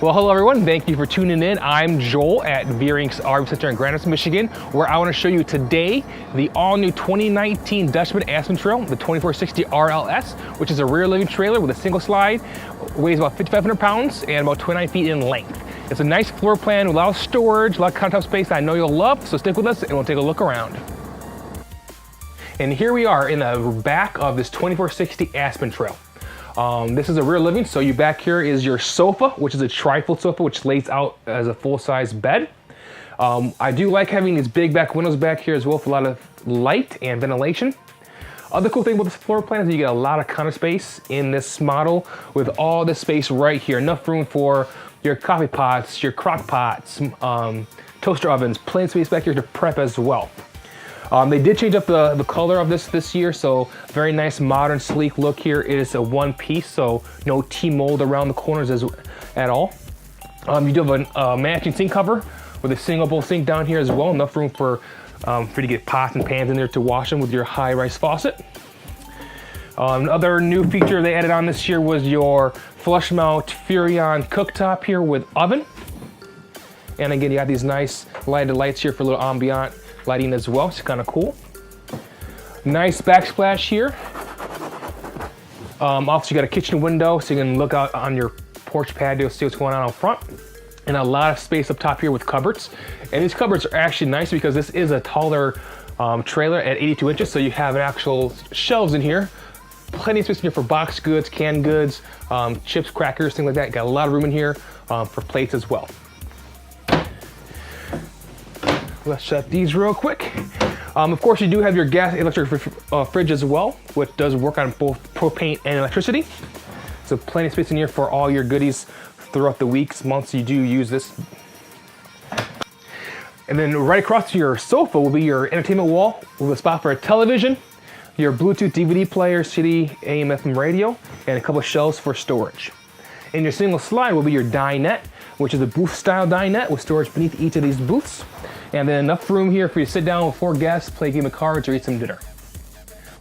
Well, hello everyone, thank you for tuning in. I'm Joel at Veering's RV Center in Grand Rapids, Michigan, where I want to show you today the all-new 2019 Dutchmen Aspen Trail, the 2460 RLS, which is a rear living trailer with a single slide, weighs about 5,500 pounds and about 29 feet in length. It's a nice floor plan with a lot of storage, a lot of countertop space that I know you'll love, so stick with us and we'll take a look around. And here we are in the back of this 2460 Aspen Trail. This is a rear living, so you back here is your sofa, which is a tri-fold sofa, which lays out as a full-size bed. I do like having these big back windows back here as well for a lot of light and ventilation. Other cool thing about this floor plan is that you get a lot of counter space in this model with all this space right here. Enough room for your coffee pots, your crock pots, toaster ovens, plenty of space back here to prep as well. They did change up the color of this year, so very nice, modern, sleek look here. It is a one piece, so no T-mold around the corners at all. You do have a matching sink cover with a single bowl sink down here as well. Enough room for you to get pots and pans in there to wash them with your high-rise faucet. Another new feature they added on this year was your flush mount Furrion cooktop here with oven. And again, you got these nice lighted lights here for a little ambient lighting as well. It's kind of cool. Nice backsplash here. Also, you got a kitchen window so you can look out on your porch patio, see what's going on out front. And a lot of space up top here with cupboards. And these cupboards are actually nice because this is a taller trailer at 82 inches, so you have actual shelves in here. Plenty of space in here for boxed goods, canned goods, chips, crackers, things like that. Got a lot of room in here for plates as well. Let's shut these real quick. Of course, you do have your gas electric fridge as well, which does work on both propane and electricity. So plenty of space in here for all your goodies throughout the weeks, months you do use this. And then right across your sofa will be your entertainment wall with a spot for a television, your Bluetooth DVD player, CD, AM, FM radio, and a couple of shelves for storage. And your single slide will be your dinette, which is a booth style dinette with storage beneath each of these booths. And then enough room here for you to sit down with 4 guests, play a game of cards, or eat some dinner.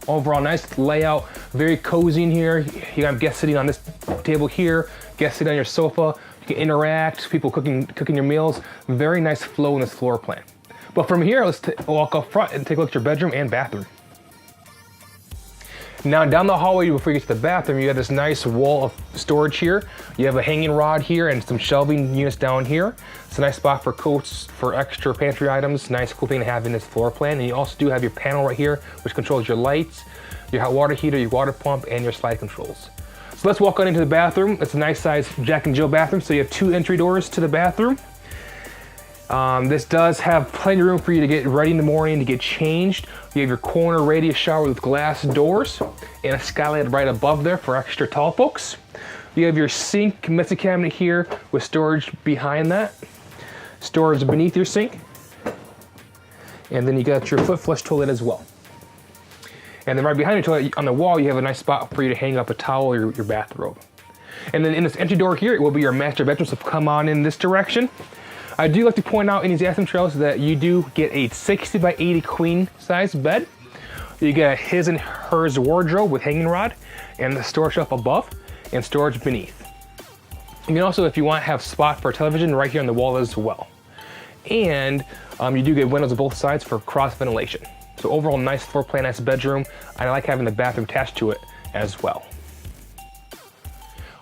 Overall, nice layout, very cozy in here. You got guests sitting on this table here, guests sitting on your sofa. You can interact, people cooking your meals. Very nice flow in this floor plan. But from here, let's walk up front and take a look at your bedroom and bathroom. Now down the hallway before you get to the bathroom, you have this nice wall of storage here. You have a hanging rod here and some shelving units down here. It's a nice spot for coats, for extra pantry items. Nice, cool thing to have in this floor plan. And you also do have your panel right here, which controls your lights, your hot water heater, your water pump, and your slide controls. So let's walk on into the bathroom. It's a nice size Jack and Jill bathroom. So you have 2 entry doors to the bathroom. This does have plenty of room for you to get ready in the morning, to get changed. You have your corner radius shower with glass doors and a skylight right above there for extra tall folks. You have your sink medicine cabinet here with storage behind that. Storage beneath your sink. And then you got your foot flush toilet as well. And then right behind your toilet on the wall, you have a nice spot for you to hang up a towel or your bathrobe. And then in this entry door here, it will be your master bedroom, so come on in this direction. I do like to point out in these Aspen Trails that you do get a 60 by 80 queen size bed. You get a his and hers wardrobe with hanging rod and the storage shelf above and storage beneath. You can also, if you want, have spot for a television right here on the wall as well. And you do get windows on both sides for cross ventilation. So overall, nice floor plan, nice bedroom. I like having the bathroom attached to it as well.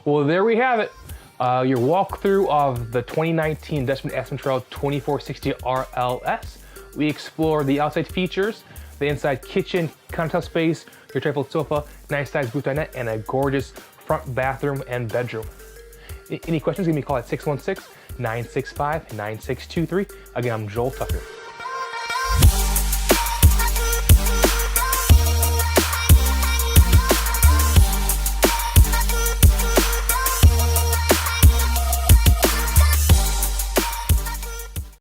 Well, there we have it. Your walkthrough of the 2019 Dutchmen Aspen Trail 2460 RLS. We explore the outside features, the inside kitchen, countertop space, your tri-fold sofa, nice size booth dinette, and a gorgeous front bathroom and bedroom. Any questions, give me a call at 616-965-9623. Again, I'm Joel Tucker.